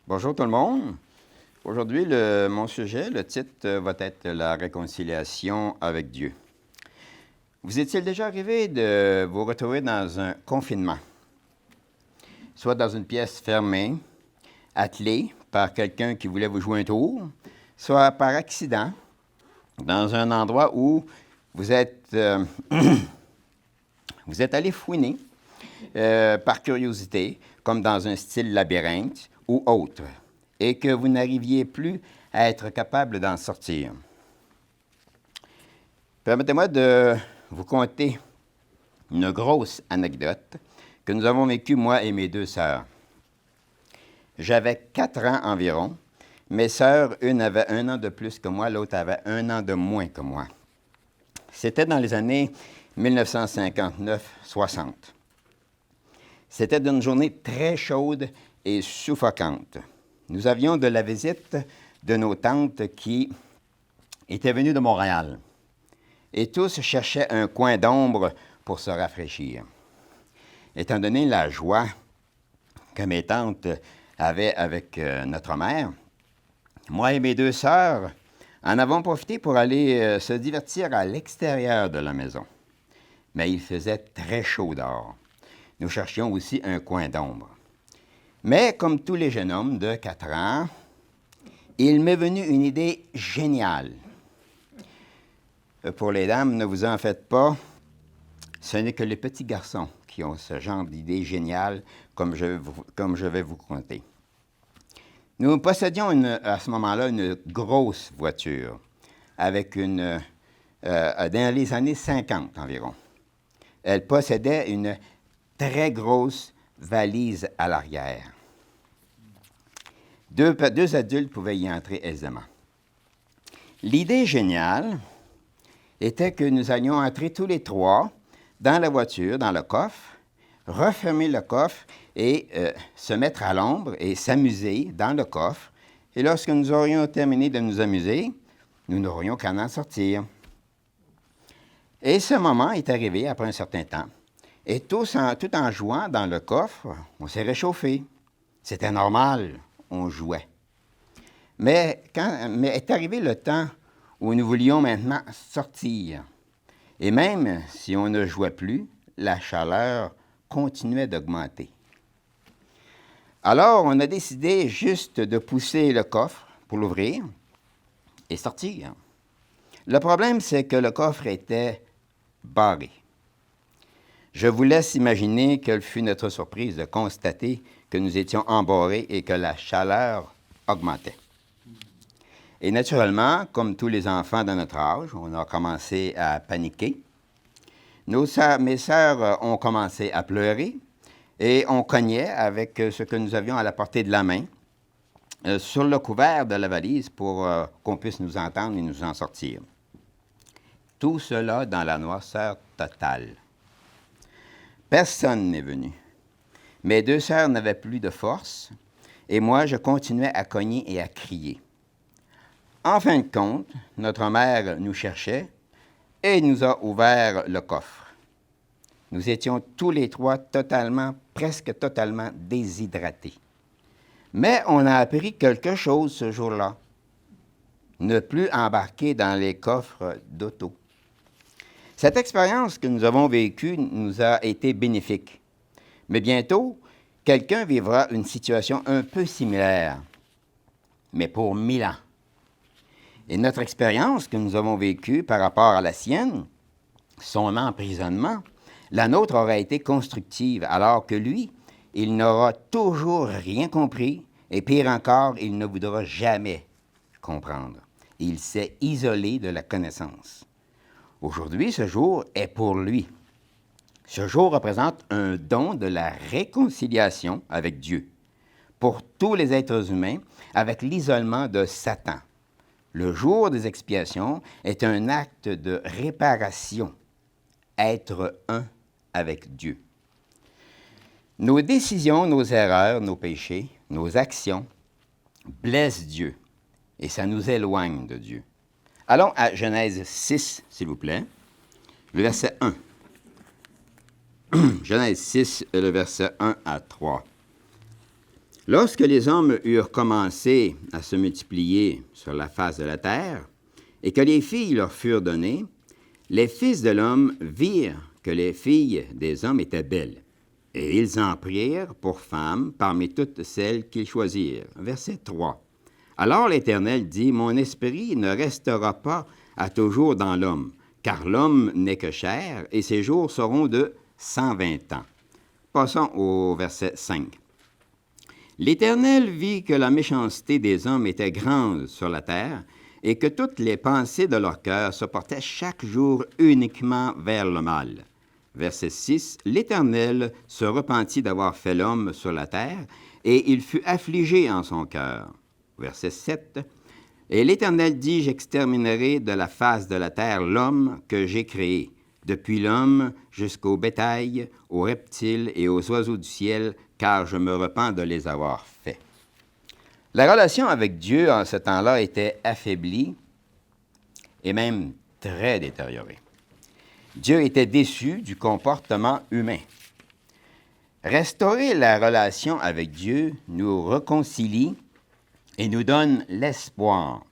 Bonjour tout le monde. Aujourd'hui, mon sujet, le titre va être la réconciliation avec Dieu. Vous est-il déjà arrivé de vous retrouver dans un confinement, soit dans une pièce fermée, attelée par quelqu'un qui voulait vous jouer un tour, soit par accident, dans un endroit où vous êtes, vous êtes allé fouiner par curiosité, comme dans un style labyrinthe ou autre, et que vous n'arriviez plus à être capable d'en sortir. Permettez-moi de vous conter une grosse anecdote que nous avons vécue, moi et mes deux sœurs. J'avais 4 ans environ. Mes sœurs, une avait 1 an de plus que moi, l'autre avait 1 an de moins que moi. C'était dans les années 1959-60. C'était une journée très chaude et suffocante. Nous avions de la visite de nos tantes qui étaient venues de Montréal. Et tous cherchaient un coin d'ombre pour se rafraîchir. Étant donné la joie que mes tantes avaient avec notre mère, moi et mes deux sœurs en avons profité pour aller se divertir à l'extérieur de la maison. Mais il faisait très chaud dehors. Nous cherchions aussi un coin d'ombre. Mais comme tous les jeunes hommes de 4 ans, il m'est venu une idée géniale. Pour les dames, ne vous en faites pas, ce n'est que les petits garçons qui ont ce genre d'idée géniale comme je vais vous conter. Nous possédions à ce moment-là une grosse voiture avec dans les années 50 environ. Elle possédait une très grosse valise à l'arrière. Deux adultes pouvaient y entrer aisément. L'idée géniale était que nous allions entrer tous les trois dans la voiture, dans le coffre, refermer le coffre et se mettre à l'ombre et s'amuser dans le coffre. Et lorsque nous aurions terminé de nous amuser, nous n'aurions qu'à en sortir. Et ce moment est arrivé après un certain temps. Et tout en jouant dans le coffre, on s'est réchauffé. C'était normal, on jouait. Mais est arrivé le temps où nous voulions maintenant sortir. Et même si on ne jouait plus, la chaleur continuait d'augmenter. Alors, on a décidé juste de pousser le coffre pour l'ouvrir et sortir. Le problème, c'est que le coffre était barré. Je vous laisse imaginer quelle fut notre surprise de constater que nous étions embarrés et que la chaleur augmentait. Et naturellement, comme tous les enfants de notre âge, on a commencé à paniquer. Mes sœurs ont commencé à pleurer et on cognait avec ce que nous avions à la portée de la main sur le couvert de la valise pour qu'on puisse nous entendre et nous en sortir. Tout cela dans la noirceur totale. Personne n'est venu. Mes deux sœurs n'avaient plus de force et moi, je continuais à cogner et à crier. En fin de compte, notre mère nous cherchait et nous a ouvert le coffre. Nous étions tous les trois presque totalement déshydratés. Mais on a appris quelque chose ce jour-là. Ne plus embarquer dans les coffres d'auto. Cette expérience que nous avons vécue nous a été bénéfique. Mais bientôt, quelqu'un vivra une situation un peu similaire, mais pour 1000 ans. Et notre expérience que nous avons vécue par rapport à la sienne, son emprisonnement, la nôtre aura été constructive, alors que lui, il n'aura toujours rien compris, et pire encore, il ne voudra jamais comprendre. Il s'est isolé de la connaissance. Aujourd'hui, ce jour est pour lui. Ce jour représente un don de la réconciliation avec Dieu pour tous les êtres humains avec l'isolement de Satan. Le jour des expiations est un acte de réparation, être un avec Dieu. Nos décisions, nos erreurs, nos péchés, nos actions blessent Dieu et ça nous éloigne de Dieu. Allons à Genèse 6, s'il vous plaît, le verset 1. Genèse 6, le verset 1 à 3. Lorsque les hommes eurent commencé à se multiplier sur la face de la terre, et que les filles leur furent données, les fils de l'homme virent que les filles des hommes étaient belles, et ils en prirent pour femmes parmi toutes celles qu'ils choisirent. Verset 3. Alors l'Éternel dit, « Mon esprit ne restera pas à toujours dans l'homme, car l'homme n'est que chair, et ses jours seront de 120 ans. » Passons au verset 5. L'Éternel vit que la méchanceté des hommes était grande sur la terre, et que toutes les pensées de leur cœur se portaient chaque jour uniquement vers le mal. Verset 6. L'Éternel se repentit d'avoir fait l'homme sur la terre, et il fut affligé en son cœur. Verset 7. Et l'Éternel dit, « J'exterminerai de la face de la terre l'homme que j'ai créé, depuis l'homme jusqu'au bétail, aux reptiles et aux oiseaux du ciel, car je me repens de les avoir faits. » La relation avec Dieu en ce temps-là était affaiblie et même très détériorée. Dieu était déçu du comportement humain. Restaurer la relation avec Dieu nous réconcilie et nous donne l'espoir.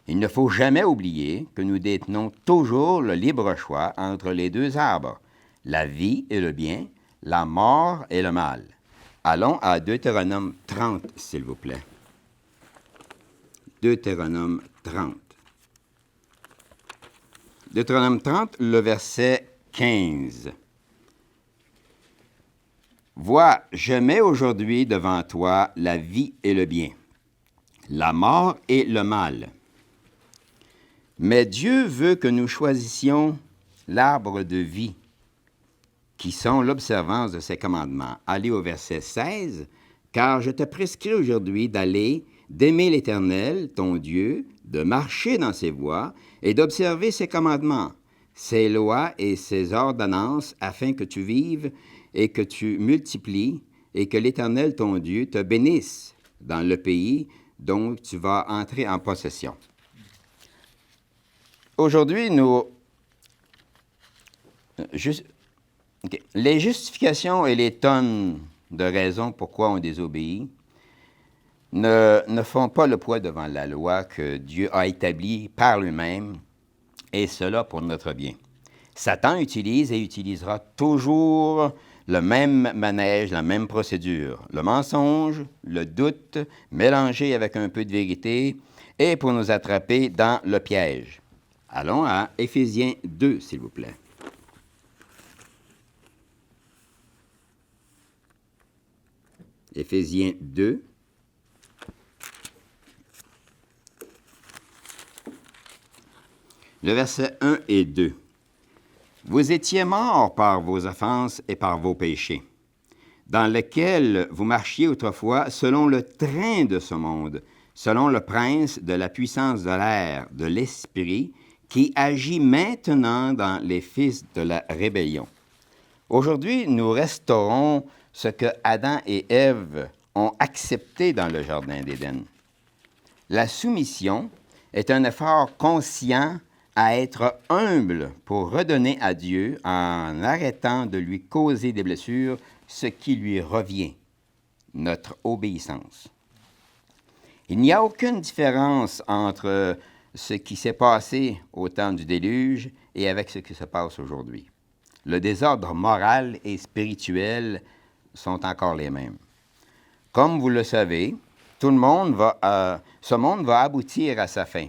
Il ne faut jamais oublier que nous détenons toujours le libre choix entre les deux arbres, la vie et le bien, la mort et le mal. Allons à Deutéronome 30, s'il vous plaît. Deutéronome 30. Deutéronome 30, le verset 15. « Vois, je mets aujourd'hui devant toi la vie et le bien, la mort et le mal. Mais Dieu veut que nous choisissions l'arbre de vie, qui sont l'observance de ses commandements. » Allez au verset 16. « Car je te prescris aujourd'hui d'aller, d'aimer l'Éternel, ton Dieu, de marcher dans ses voies et d'observer ses commandements, ses lois et ses ordonnances, afin que tu vives et que tu multiplies et que l'Éternel, ton Dieu, te bénisse dans le pays dont tu vas entrer en possession. » Aujourd'hui, les justifications et les tonnes de raisons pourquoi on désobéit ne font pas le poids devant la loi que Dieu a établie par lui-même, et cela pour notre bien. Satan utilise et utilisera toujours le même manège, la même procédure, le mensonge, le doute, mélangé avec un peu de vérité, et pour nous attraper dans le piège. Allons à Éphésiens 2, s'il vous plaît. Éphésiens 2. Le verset 1 et 2. « Vous étiez morts par vos offenses et par vos péchés, dans lesquels vous marchiez autrefois selon le train de ce monde, selon le prince de la puissance de l'air, de l'esprit, qui agit maintenant dans les fils de la rébellion. » Aujourd'hui, nous restaurons ce que Adam et Ève ont accepté dans le Jardin d'Éden. La soumission est un effort conscient à être humble pour redonner à Dieu en arrêtant de lui causer des blessures ce qui lui revient, notre obéissance. Il n'y a aucune différence entre ce qui s'est passé au temps du déluge et avec ce qui se passe aujourd'hui. Le désordre moral et spirituel sont encore les mêmes. Comme vous le savez, ce monde va aboutir à sa fin.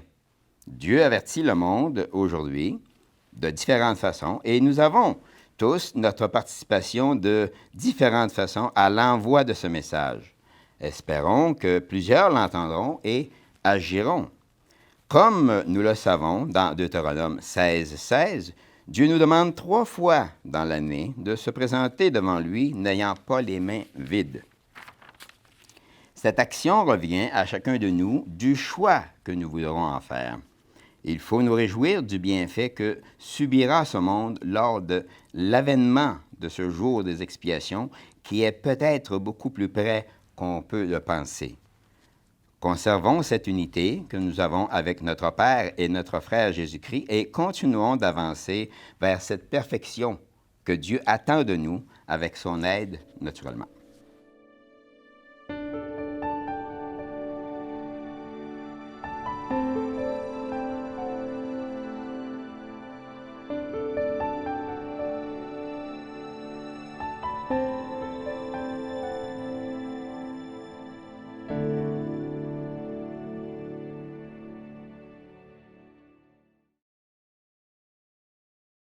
Dieu avertit le monde aujourd'hui de différentes façons et nous avons tous notre participation de différentes façons à l'envoi de ce message. Espérons que plusieurs l'entendront et agiront. Comme nous le savons dans Deutéronome 16, 16, Dieu nous demande 3 fois dans l'année de se présenter devant lui n'ayant pas les mains vides. Cette action revient à chacun de nous du choix que nous voudrons en faire. Il faut nous réjouir du bienfait que subira ce monde lors de l'avènement de ce jour des expiations qui est peut-être beaucoup plus près qu'on peut le penser. Conservons cette unité que nous avons avec notre Père et notre Frère Jésus-Christ et continuons d'avancer vers cette perfection que Dieu attend de nous avec son aide naturellement.